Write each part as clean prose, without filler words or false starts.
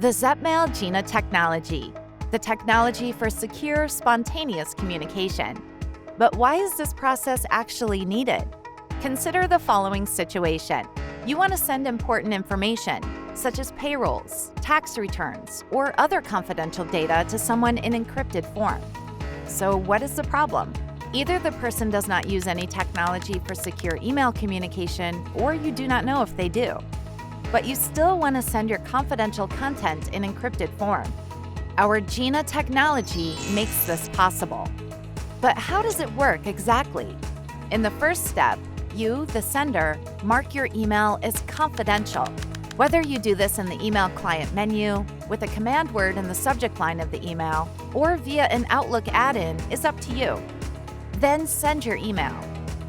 The SEPPmail GINA technology, the technology for secure, spontaneous communication. But why is this process actually needed? Consider the following situation. You want to send important information, such as payrolls, tax returns, or other confidential data to someone in encrypted form. So what is the problem? Either the person does not use any technology for secure email communication, or you do not know if they do. But you still want to send your confidential content in encrypted form. Our GINA technology makes this possible. But how does it work exactly? In the first step, you, the sender, mark your email as confidential. Whether you do this in the email client menu, with a command word in the subject line of the email, or via an Outlook add-in is up to you. Then send your email.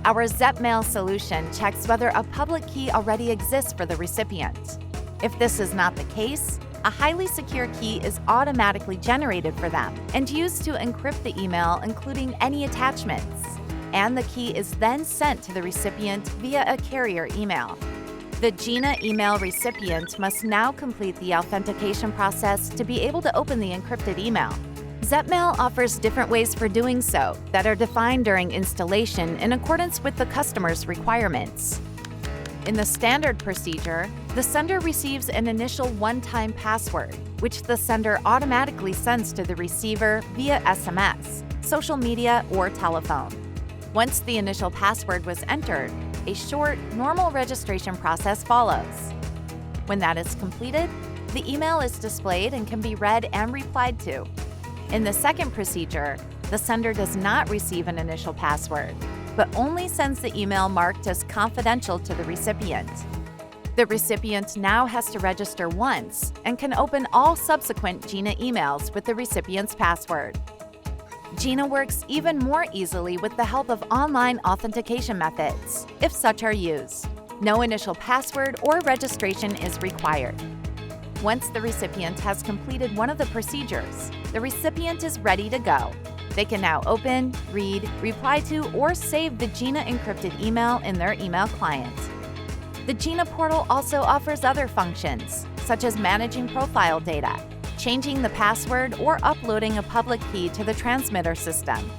Our SEPPmail solution checks whether a public key already exists for the recipient. If this is not the case, a highly secure key is automatically generated for them and used to encrypt the email, including any attachments. And the key is then sent to the recipient via a carrier email. The GINA email recipient must now complete the authentication process to be able to open the encrypted email. SEPPmail offers different ways for doing so that are defined during installation in accordance with the customer's requirements. In the standard procedure, the sender receives an initial one-time password, which the sender automatically sends to the receiver via SMS, social media, or telephone. Once the initial password was entered, a short, normal registration process follows. When that is completed, the email is displayed and can be read and replied to. In the second procedure, the sender does not receive an initial password, but only sends the email marked as confidential to the recipient. The recipient now has to register once and can open all subsequent GINA emails with the recipient's password. GINA works even more easily with the help of online authentication methods, if such are used. No initial password or registration is required. Once the recipient has completed one of the procedures, the recipient is ready to go. They can now open, read, reply to, or save the GINA encrypted email in their email client. The GINA portal also offers other functions, such as managing profile data, changing the password, or uploading a public key to the transmitter system.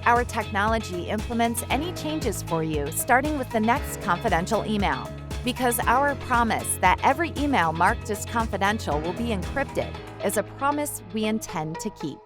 Our technology implements any changes for you starting with the next confidential email, because our promise that every email marked as confidential will be encrypted is a promise we intend to keep.